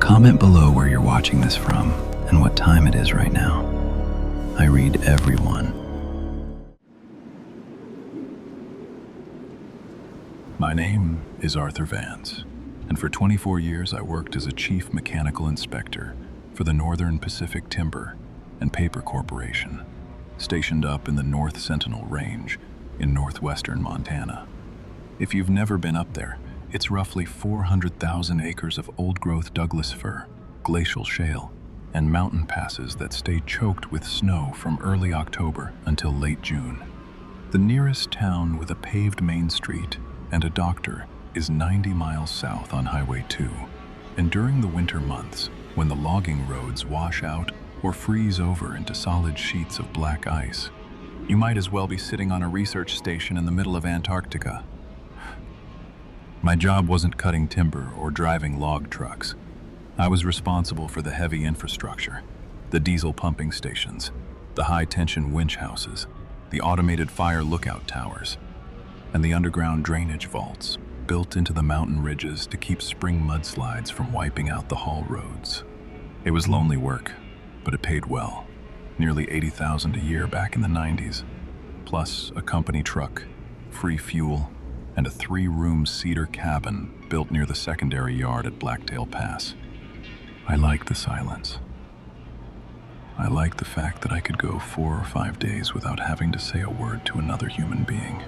Comment below where you're watching this from and what time it is right now. I read everyone. My name is Arthur Vance, and for 24 years I worked as a chief mechanical inspector for the Northern Pacific Timber and Paper Corporation, stationed up in the North Sentinel Range in northwestern Montana. If you've never been up there, it's roughly 400,000 acres of old-growth Douglas fir, glacial shale, and mountain passes that stay choked with snow from early October until late June. The nearest town with a paved main street and a doctor is 90 miles south on Highway 2, and during the winter months, when the logging roads wash out or freeze over into solid sheets of black ice, you might as well be sitting on a research station in the middle of Antarctica. My job wasn't cutting timber or driving log trucks. I was responsible for the heavy infrastructure, the diesel pumping stations, the high-tension winch houses, the automated fire lookout towers, and the underground drainage vaults built into the mountain ridges to keep spring mudslides from wiping out the haul roads. It was lonely work, but it paid well. Nearly $80,000 a year back in the 90s, plus a company truck, free fuel, and a 3-room cedar cabin built near the secondary yard at Blacktail Pass. I liked the silence. I liked the fact that I could go 4 or 5 days without having to say a word to another human being.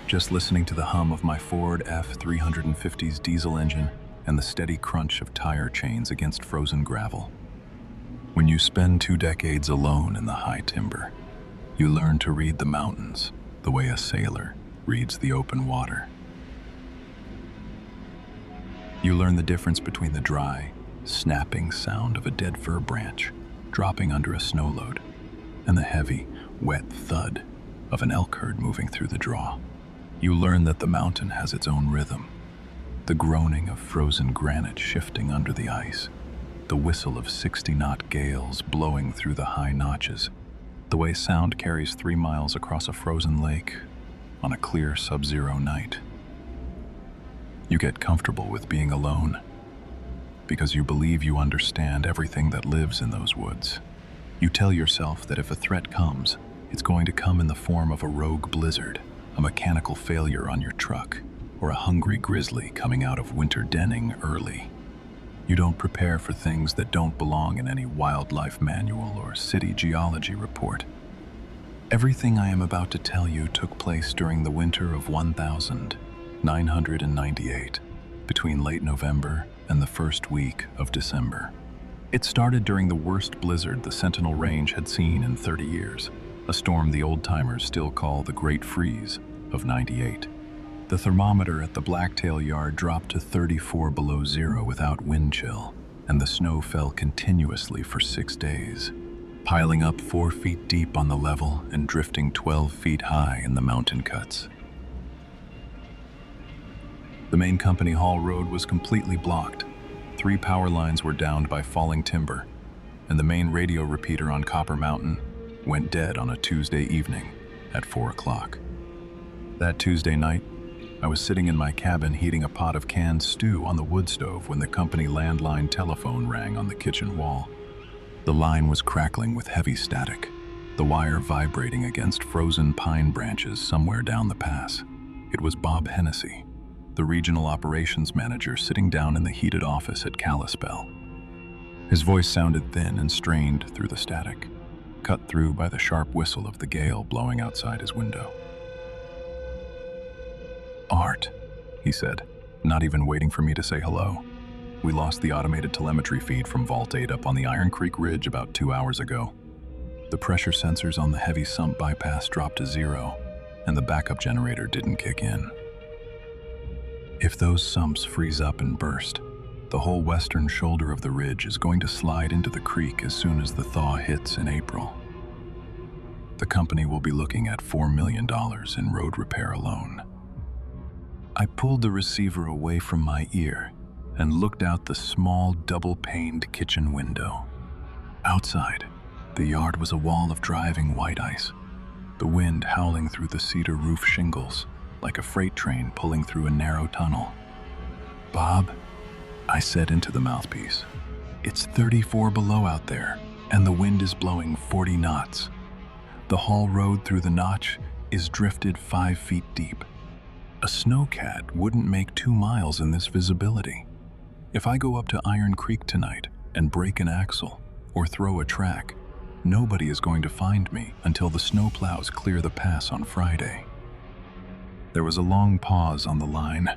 Just listening to the hum of my Ford F-350's diesel engine and the steady crunch of tire chains against frozen gravel. When you spend 2 decades alone in the high timber, you learn to read the mountains the way a sailor reads the open water. You learn the difference between the dry, snapping sound of a dead fir branch dropping under a snow load and the heavy, wet thud of an elk herd moving through the draw. You learn that the mountain has its own rhythm, the groaning of frozen granite shifting under the ice, the whistle of 60-knot gales blowing through the high notches, the way sound carries 3 miles across a frozen lake on a clear sub-zero night. You get comfortable with being alone because you believe you understand everything that lives in those woods. You tell yourself that if a threat comes, it's going to come in the form of a rogue blizzard, a mechanical failure on your truck, or a hungry grizzly coming out of winter denning early. You don't prepare for things that don't belong in any wildlife manual or city geology report. Everything I am about to tell you took place during the winter of 1998, between late November and the first week of December. It started during the worst blizzard the Sentinel Range had seen in 30 years, a storm the old-timers still call the Great Freeze of '98. The thermometer at the Blacktail Yard dropped to 34 below zero without wind chill, and the snow fell continuously for 6 days, piling up 4 feet deep on the level and drifting 12 feet high in the mountain cuts. The main company haul road was completely blocked. 3 power lines were downed by falling timber, and the main radio repeater on Copper Mountain went dead on a Tuesday evening at 4 o'clock. That Tuesday night, I was sitting in my cabin heating a pot of canned stew on the wood stove when the company landline telephone rang on the kitchen wall. The line was crackling with heavy static, the wire vibrating against frozen pine branches somewhere down the pass. It was Bob Hennessy, the regional operations manager, sitting down in the heated office at Kalispell. His voice sounded thin and strained through the static, cut through by the sharp whistle of the gale blowing outside his window. "Art," he said, not even waiting for me to say hello. "We lost the automated telemetry feed from Vault 8 up on the Iron Creek Ridge about 2 hours ago. The pressure sensors on the heavy sump bypass dropped to 0, and the backup generator didn't kick in. If those sumps freeze up and burst, the whole western shoulder of the ridge is going to slide into the creek as soon as the thaw hits in April. The company will be looking at $4 million in road repair alone." I pulled the receiver away from my ear and looked out the small double-paned kitchen window. Outside, the yard was a wall of driving white ice, the wind howling through the cedar roof shingles like a freight train pulling through a narrow tunnel. "Bob," I said into the mouthpiece. It's 34 below out there, and the wind is blowing 40 knots. The haul road through the notch is drifted 5 feet deep. A snowcat wouldn't make 2 miles in this visibility. If I go up to Iron Creek tonight and break an axle or throw a track, nobody is going to find me until the snowplows clear the pass on Friday. There was a long pause on the line,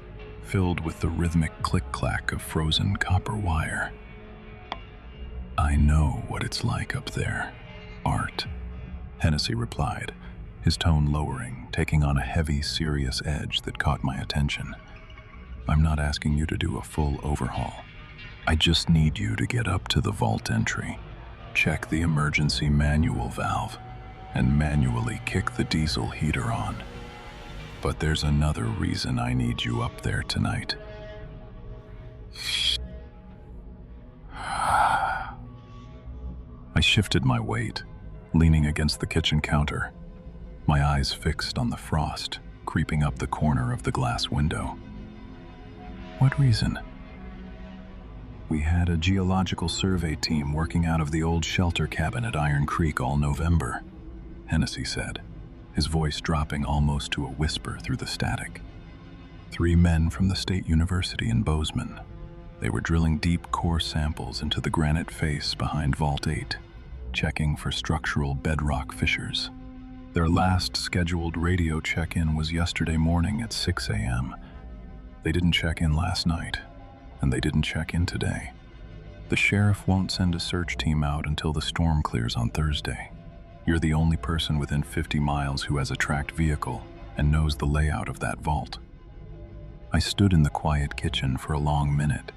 filled with the rhythmic click-clack of frozen copper wire. I know what it's like up there, Art, Hennessy replied, his tone lowering, taking on a heavy, serious edge that caught my attention. I'm not asking you to do a full overhaul. I just need you to get up to the vault entry, check the emergency manual valve, and manually kick the diesel heater on. But there's another reason I need you up there tonight. I shifted my weight, leaning against the kitchen counter, my eyes fixed on the frost creeping up the corner of the glass window. What reason? We had a geological survey team working out of the old shelter cabin at Iron Creek all November, Hennessy said, his voice dropping almost to a whisper through the static. 3 men from the State University in Bozeman. They were drilling deep core samples into the granite face behind Vault 8, checking for structural bedrock fissures. Their last scheduled radio check-in was yesterday morning at 6 a.m. They didn't check in last night, and they didn't check in today. The sheriff won't send a search team out until the storm clears on Thursday. You're the only person within 50 miles who has a tracked vehicle and knows the layout of that vault. I stood in the quiet kitchen for a long minute,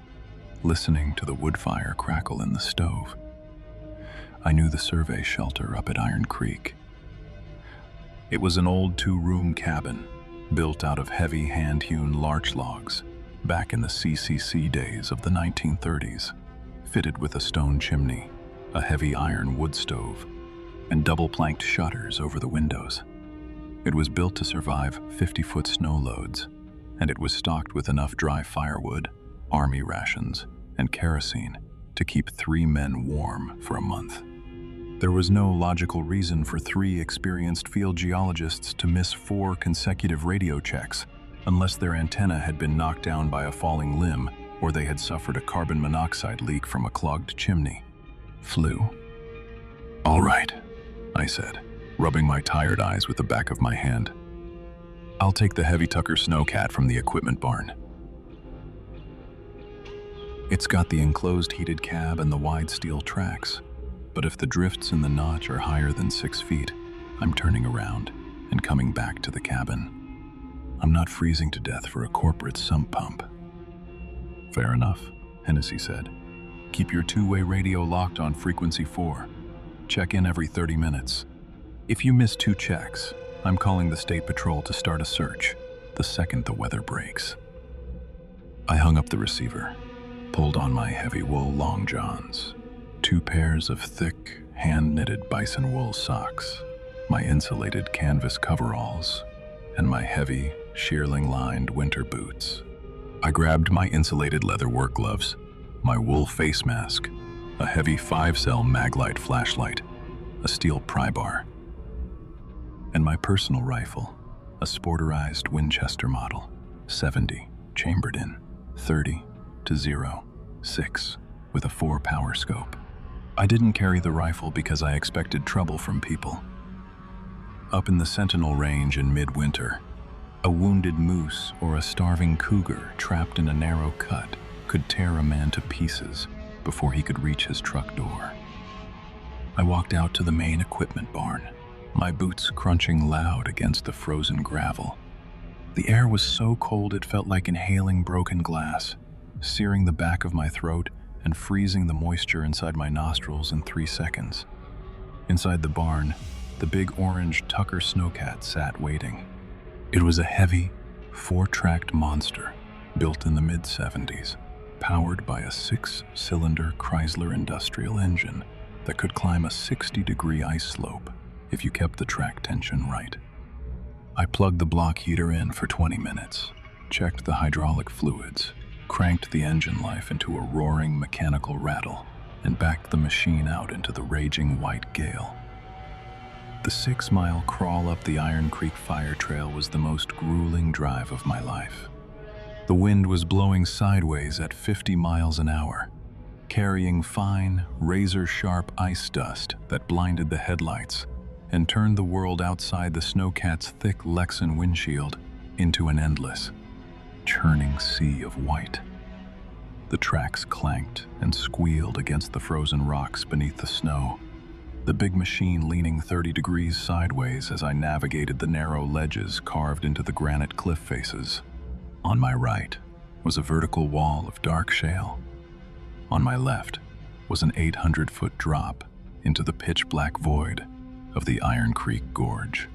listening to the wood fire crackle in the stove. I knew the survey shelter up at Iron Creek. It was an old 2-room cabin, built out of heavy hand-hewn larch logs, back in the CCC days of the 1930s, fitted with a stone chimney, a heavy iron wood stove, and double-planked shutters over the windows. It was built to survive 50-foot snow loads, and it was stocked with enough dry firewood, army rations, and kerosene to keep 3 men warm for a month. There was no logical reason for 3 experienced field geologists to miss 4 consecutive radio checks unless their antenna had been knocked down by a falling limb or they had suffered a carbon monoxide leak from a clogged chimney. Flu. All right, I said, rubbing my tired eyes with the back of my hand. I'll take the Heavy Tucker Snowcat from the equipment barn. It's got the enclosed heated cab and the wide steel tracks, but if the drifts in the notch are higher than 6 feet, I'm turning around and coming back to the cabin. I'm not freezing to death for a corporate sump pump. Fair enough, Hennessy said. Keep your 2-way radio locked on frequency 4. Check in every 30 minutes. If you miss 2 checks, I'm calling the State Patrol to start a search the second the weather breaks. I hung up the receiver, pulled on my heavy wool long johns, 2 pairs of thick, hand-knitted bison wool socks, my insulated canvas coveralls, and my heavy, shearling-lined winter boots. I grabbed my insulated leather work gloves, my wool face mask, a heavy 5-cell Maglite flashlight, a steel pry bar, and my personal rifle, a sporterized Winchester model, 70, chambered in, 30 to 0, 6, with a 4 power scope. I didn't carry the rifle because I expected trouble from people. Up in the Sentinel Range in midwinter, a wounded moose or a starving cougar trapped in a narrow cut could tear a man to pieces before he could reach his truck door. I walked out to the main equipment barn, my boots crunching loud against the frozen gravel. The air was so cold it felt like inhaling broken glass, searing the back of my throat and freezing the moisture inside my nostrils in 3 seconds. Inside the barn, the big orange Tucker Snowcat sat waiting. It was a heavy, 4-tracked monster built in the mid-70s, powered by a 6-cylinder Chrysler industrial engine that could climb a 60-degree ice slope if you kept the track tension right. I plugged the block heater in for 20 minutes, checked the hydraulic fluids, cranked the engine life into a roaring mechanical rattle, and backed the machine out into the raging white gale. The 6-mile crawl up the Iron Creek Fire Trail was the most grueling drive of my life. The wind was blowing sideways at 50 miles an hour, carrying fine, razor-sharp ice dust that blinded the headlights and turned the world outside the snowcat's thick Lexan windshield into an endless, churning sea of white. The tracks clanked and squealed against the frozen rocks beneath the snow, the big machine leaning 30 degrees sideways as I navigated the narrow ledges carved into the granite cliff faces. On my right was a vertical wall of dark shale. On my left was an 800-foot drop into the pitch-black void of the Iron Creek Gorge.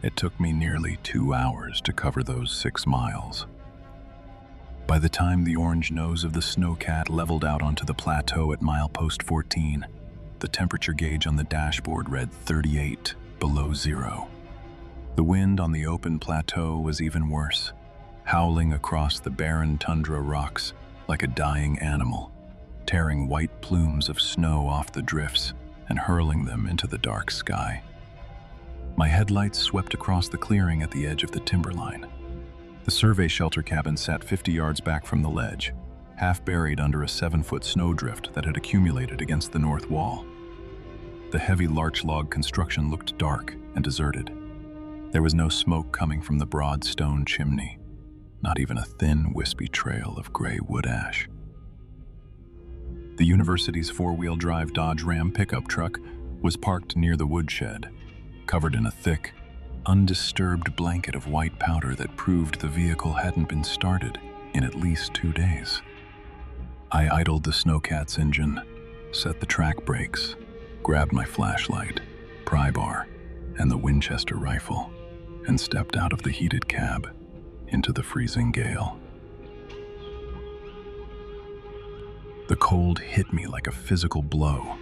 It took me nearly 2 hours to cover those 6 miles. By the time the orange nose of the snowcat leveled out onto the plateau at milepost 14, the temperature gauge on the dashboard read 38 below zero. The wind on the open plateau was even worse, howling across the barren tundra rocks like a dying animal, tearing white plumes of snow off the drifts and hurling them into the dark sky. My headlights swept across the clearing at the edge of the timberline. The survey shelter cabin sat 50 yards back from the ledge, half buried under a 7-foot snowdrift that had accumulated against the north wall. The heavy larch log construction looked dark and deserted. There was no smoke coming from the broad stone chimney, not even a thin, wispy trail of gray wood ash. The university's 4-wheel drive Dodge Ram pickup truck was parked near the woodshed, covered in a thick, undisturbed blanket of white powder that proved the vehicle hadn't been started in at least 2 days. I idled the snowcat's engine, set the track brakes, grabbed my flashlight, pry bar, and the Winchester rifle, and stepped out of the heated cab into the freezing gale. The cold hit me like a physical blow,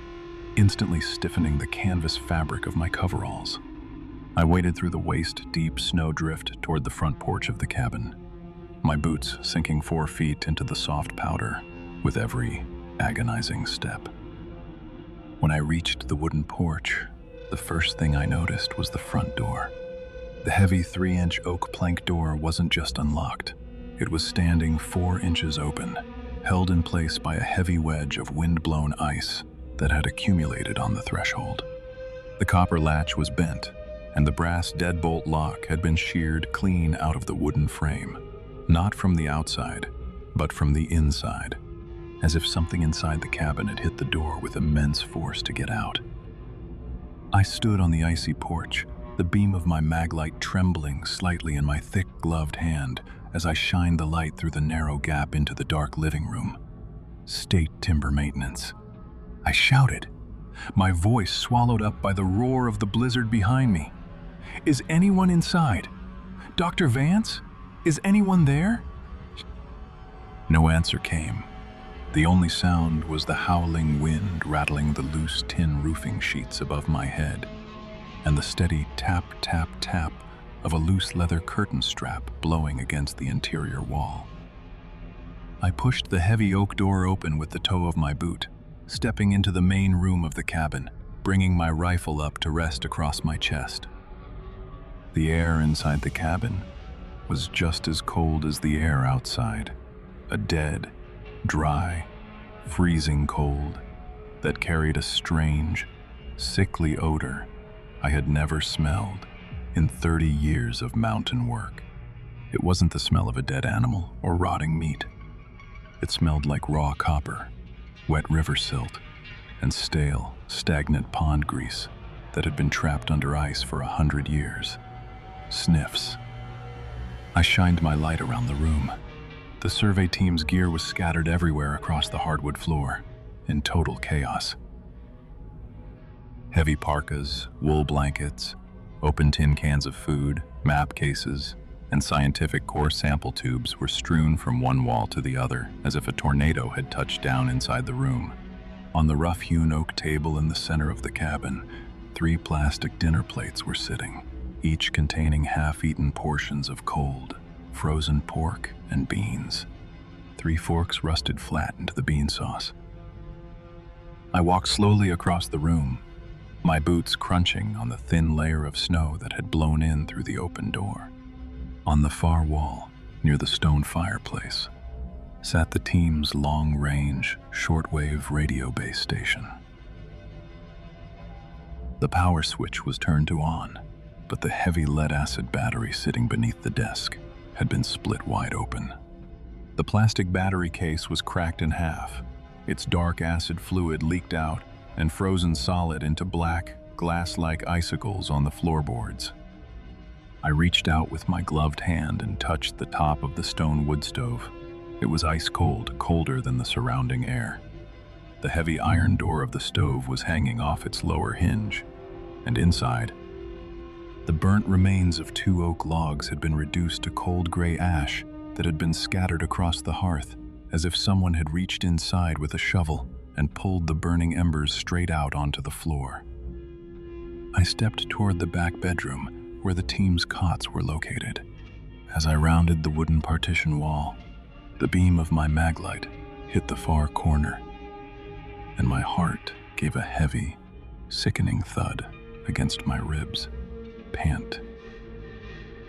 instantly stiffening the canvas fabric of my coveralls. I waded through the waist-deep snowdrift toward the front porch of the cabin, my boots sinking 4 feet into the soft powder with every agonizing step. When I reached the wooden porch, the first thing I noticed was the front door. The heavy 3-inch oak plank door wasn't just unlocked. It was standing 4 inches open, held in place by a heavy wedge of wind-blown ice that had accumulated on the threshold. The copper latch was bent, and the brass deadbolt lock had been sheared clean out of the wooden frame, not from the outside, but from the inside, as if something inside the cabin had hit the door with immense force to get out. I stood on the icy porch, the beam of my maglite trembling slightly in my thick gloved hand as I shined the light through the narrow gap into the dark living room. State timber maintenance. I shouted, my voice swallowed up by the roar of the blizzard behind me. Is anyone inside? Dr. Vance? Is anyone there? No answer came. The only sound was the howling wind rattling the loose tin roofing sheets above my head, and the steady tap, tap, tap of a loose leather curtain strap blowing against the interior wall. I pushed the heavy oak door open with the toe of my boot, stepping into the main room of the cabin, bringing my rifle up to rest across my chest. The air inside the cabin was just as cold as the air outside, a dead, dry, freezing cold that carried a strange, sickly odor I had never smelled in 30 years of mountain work. It wasn't the smell of a dead animal or rotting meat. It smelled like raw copper, wet river silt, and stale, stagnant pond grease that had been trapped under ice for 100 years. Sniffs. I shined my light around the room. The survey team's gear was scattered everywhere across the hardwood floor, in total chaos. Heavy parkas, wool blankets, open tin cans of food, map cases, and scientific core sample tubes were strewn from one wall to the other as if a tornado had touched down inside the room. On the rough-hewn oak table in the center of the cabin, 3 plastic dinner plates were sitting, each containing half-eaten portions of cold, frozen pork and beans. 3 forks rusted flat into the bean sauce. I walked slowly across the room, my boots crunching on the thin layer of snow that had blown in through the open door. On the far wall, near the stone fireplace, sat the team's long-range, shortwave radio base station. The power switch was turned to on, but the heavy lead-acid battery sitting beneath the desk had been split wide open. The plastic battery case was cracked in half. Its dark acid fluid leaked out and frozen solid into black, glass-like icicles on the floorboards. I reached out with my gloved hand and touched the top of the stone wood stove. It was ice cold, colder than the surrounding air. The heavy iron door of the stove was hanging off its lower hinge, and inside, the burnt remains of 2 oak logs had been reduced to cold gray ash that had been scattered across the hearth, as if someone had reached inside with a shovel and pulled the burning embers straight out onto the floor. I stepped toward the back bedroom where the team's cots were located. As I rounded the wooden partition wall, the beam of my maglite hit the far corner, and my heart gave a heavy, sickening thud against my ribs. Pant.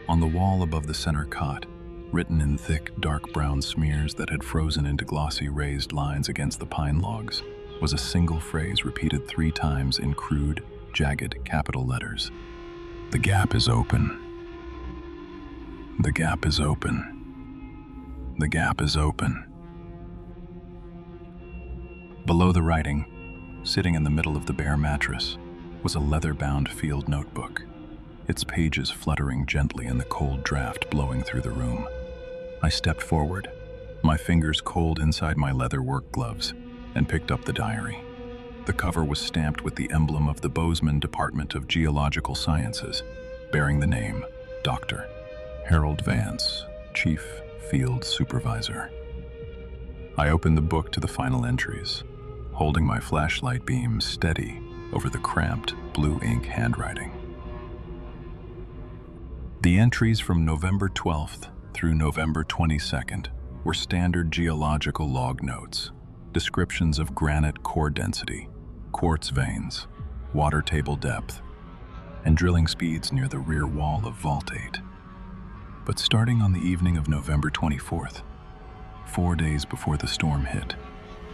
On the wall above the center cot, written in thick, dark brown smears that had frozen into glossy raised lines against the pine logs, was a single phrase repeated 3 times in crude, jagged capital letters. "The gap is open. The gap is open. The gap is open." Below the writing, sitting in the middle of the bare mattress, was a leather-bound field notebook, its pages fluttering gently in the cold draft blowing through the room. I stepped forward, my fingers cold inside my leather work gloves, and picked up the diary. The cover was stamped with the emblem of the Bozeman Department of Geological Sciences, bearing the name Dr. Harold Vance, Chief Field Supervisor. I opened the book to the final entries, holding my flashlight beam steady over the cramped blue ink handwriting. The entries from November 12th through November 22nd were standard geological log notes, descriptions of granite core density, quartz veins, water table depth, and drilling speeds near the rear wall of Vault 8. But starting on the evening of November 24th, 4 days before the storm hit,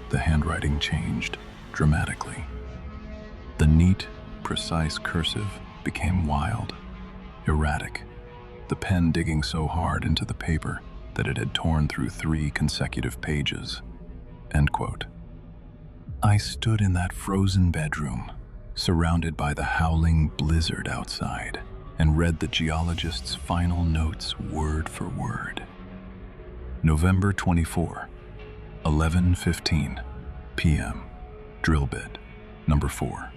the handwriting changed dramatically. The neat, precise cursive became wild, erratic, the pen digging so hard into the paper that it had torn through 3 consecutive pages. End quote. I stood in that frozen bedroom, surrounded by the howling blizzard outside, and read the geologist's final notes word for word. November 24, 11:15 p.m. Drill bit, number 4,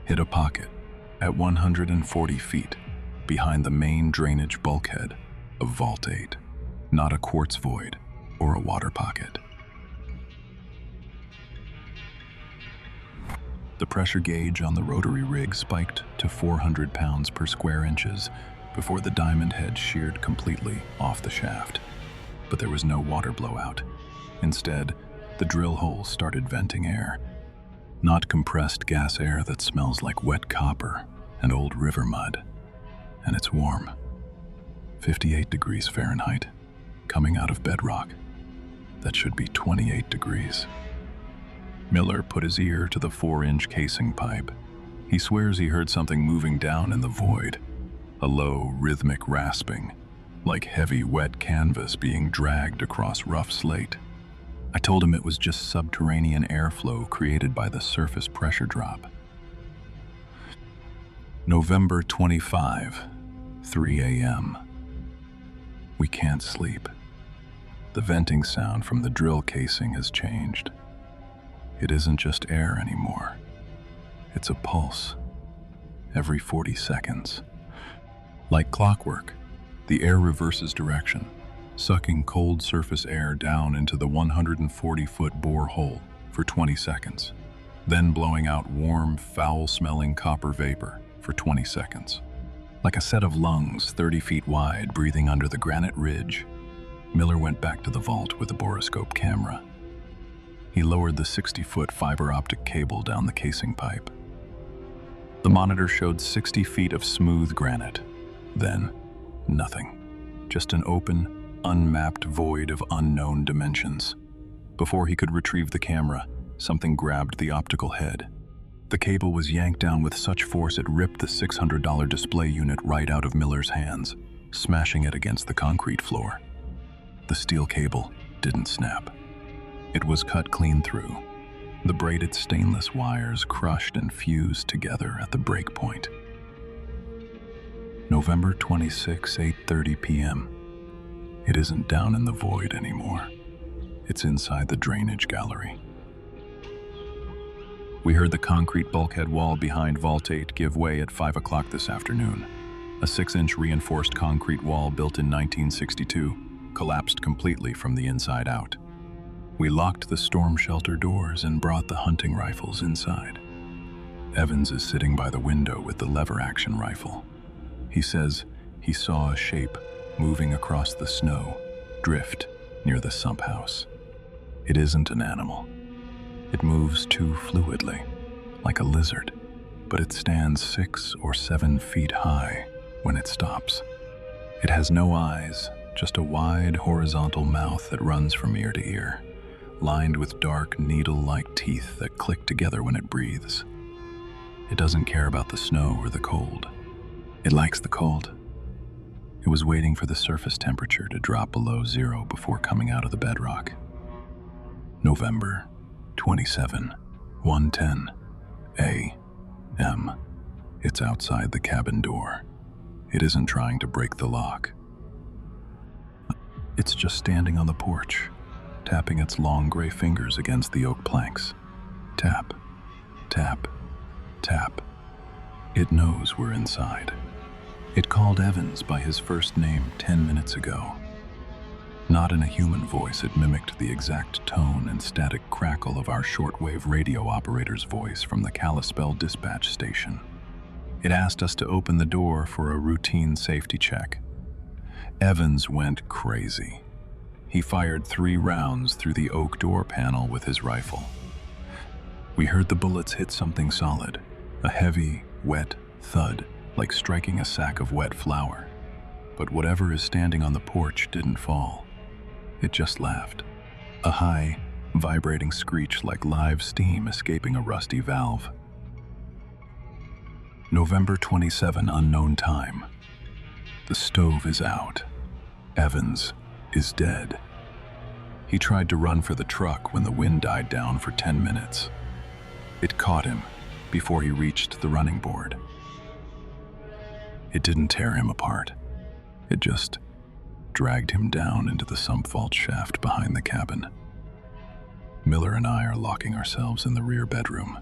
hit a pocket at 140 feet behind the main drainage bulkhead of Vault 8, not a quartz void or a water pocket. The pressure gauge on the rotary rig spiked to 400 pounds per square inches before the diamond head sheared completely off the shaft. But there was no water blowout. Instead, the drill hole started venting air, not compressed gas air that smells like wet copper and old river mud. And it's warm, 58 degrees Fahrenheit, coming out of bedrock. That should be 28 degrees. Miller put his ear to the 4-inch casing pipe. He swears he heard something moving down in the void, a low, rhythmic rasping, like heavy, wet canvas being dragged across rough slate. I told him it was just subterranean airflow created by the surface pressure drop. November 25, 3 a.m. We can't sleep. The venting sound from the drill casing has changed. It isn't just air anymore. It's a pulse, every 40 seconds. Like clockwork, the air reverses direction, sucking cold surface air down into the 140-foot bore hole for 20 seconds, then blowing out warm, foul-smelling copper vapor for 20 seconds. Like a set of lungs 30 feet wide breathing under the granite ridge, Miller went back to the vault with a borescope camera. He lowered the 60-foot fiber optic cable down the casing pipe. The monitor showed 60 feet of smooth granite. Then, nothing. Just an open, unmapped void of unknown dimensions. Before he could retrieve the camera, something grabbed the optical head. The cable was yanked down with such force it ripped the $600 display unit right out of Miller's hands, smashing it against the concrete floor. The steel cable didn't snap. It was cut clean through. The braided stainless wires crushed and fused together at the break point. November 26, 8:30 p.m. It isn't down in the void anymore. It's inside the drainage gallery. We heard the concrete bulkhead wall behind Vault 8 give way at 5 o'clock this afternoon. A 6-inch reinforced concrete wall built in 1962 collapsed completely from the inside out. We locked the storm shelter doors and brought the hunting rifles inside. Evans is sitting by the window with the lever-action rifle. He says he saw a shape moving across the snow, drift near the sump house. It isn't an animal. It moves too fluidly, like a lizard, but it stands 6 or 7 feet high when it stops. It has no eyes, just a wide horizontal mouth that runs from ear to ear, lined with dark needle-like teeth that click together when it breathes. It doesn't care about the snow or the cold. It likes the cold. It was waiting for the surface temperature to drop below zero before coming out of the bedrock. November 27, 1:10 a.m. It's outside the cabin door. It isn't trying to break the lock. It's just standing on the porch, tapping its long gray fingers against the oak planks. Tap, tap, tap. It knows we're inside. It called Evans by his first name 10 minutes ago. Not in a human voice, it mimicked the exact tone and static crackle of our shortwave radio operator's voice from the Kalispell dispatch station. It asked us to open the door for a routine safety check. Evans went crazy. He fired 3 rounds through the oak door panel with his rifle. We heard the bullets hit something solid, a heavy, wet thud, like striking a sack of wet flour. But whatever is standing on the porch didn't fall. It just laughed. A high, vibrating screech like live steam escaping a rusty valve. November 27, unknown time. The stove is out. Evans is dead. He tried to run for the truck when the wind died down for 10 minutes. It caught him before he reached the running board. It didn't tear him apart. It just dragged him down into the sump vault shaft behind the cabin. Miller and I are locking ourselves in the rear bedroom.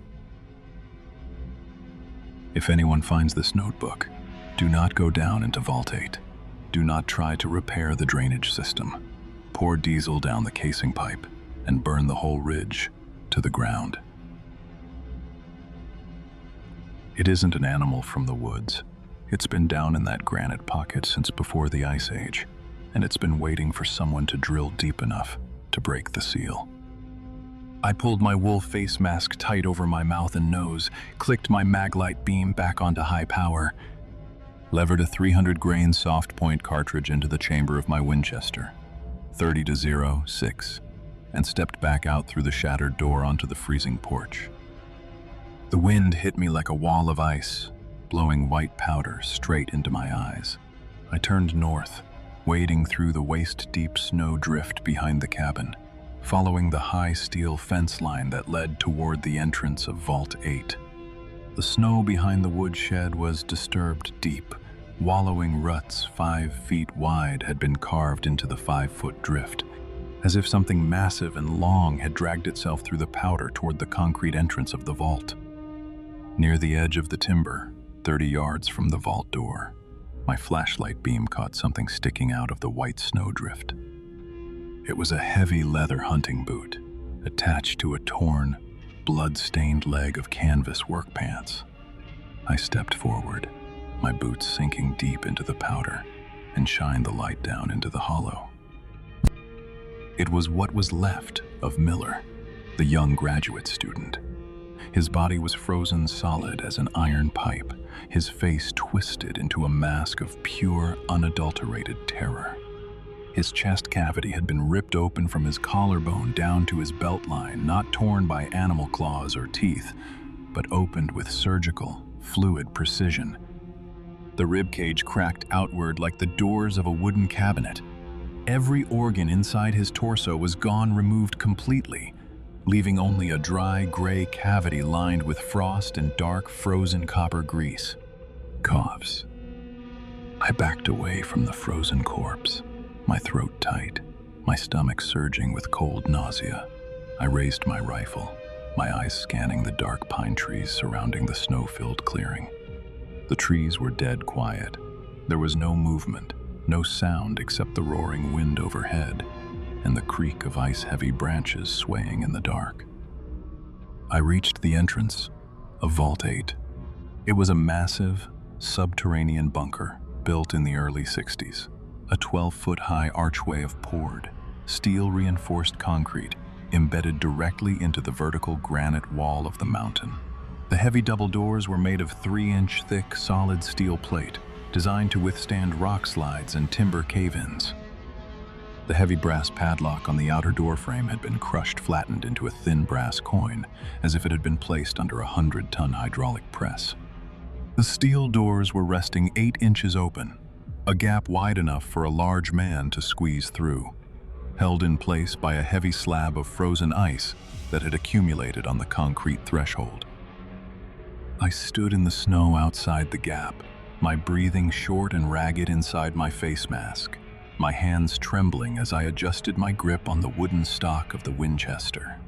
If anyone finds this notebook, do not go down into Vault 8. Do not try to repair the drainage system. Pour diesel down the casing pipe and burn the whole ridge to the ground. It isn't an animal from the woods. It's been down in that granite pocket since before the Ice Age, and it's been waiting for someone to drill deep enough to break the seal. I pulled my wool face mask tight over my mouth and nose, clicked my maglite beam back onto high power, levered a 300-grain soft point cartridge into the chamber of my Winchester, 30 to 0, 6, and stepped back out through the shattered door onto the freezing porch. The wind hit me like a wall of ice, blowing white powder straight into my eyes. I turned north, wading through the waist-deep snow drift behind the cabin, following the high steel fence line that led toward the entrance of Vault 8. The snow behind the woodshed was disturbed deep. Wallowing ruts 5 feet wide had been carved into the 5-foot drift, as if something massive and long had dragged itself through the powder toward the concrete entrance of the vault. Near the edge of the timber, 30 yards from the vault door, my flashlight beam caught something sticking out of the white snowdrift. It was a heavy leather hunting boot, attached to a torn, blood-stained leg of canvas work pants. I stepped forward, my boots sinking deep into the powder, and shined the light down into the hollow. It was what was left of Miller, the young graduate student. His body was frozen solid as an iron pipe, his face twisted into a mask of pure, unadulterated terror. His chest cavity had been ripped open from his collarbone down to his belt line, not torn by animal claws or teeth, but opened with surgical, fluid precision. The rib cage cracked outward like the doors of a wooden cabinet. Every organ inside his torso was gone, removed completely, leaving only a dry, gray cavity lined with frost and dark, frozen copper grease. Coughs. I backed away from the frozen corpse, my throat tight, my stomach surging with cold nausea. I raised my rifle, my eyes scanning the dark pine trees surrounding the snow-filled clearing. The trees were dead quiet. There was no movement, no sound except the roaring wind overhead and the creak of ice-heavy branches swaying in the dark. I reached the entrance of Vault 8. It was a massive, subterranean bunker built in the early 60s, a 12-foot-high archway of poured, steel-reinforced concrete embedded directly into the vertical granite wall of the mountain. The heavy double doors were made of 3-inch thick, solid steel plate, designed to withstand rock slides and timber cave-ins. The heavy brass padlock on the outer doorframe had been crushed, flattened into a thin brass coin, as if it had been placed under a 100-ton hydraulic press. The steel doors were resting 8 inches open, a gap wide enough for a large man to squeeze through, held in place by a heavy slab of frozen ice that had accumulated on the concrete threshold. I stood in the snow outside the gap, my breathing short and ragged inside my face mask, my hands trembling as I adjusted my grip on the wooden stock of the Winchester.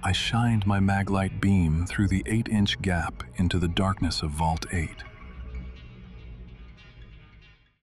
I shined my maglite beam through the 8-inch gap into the darkness of Vault 8.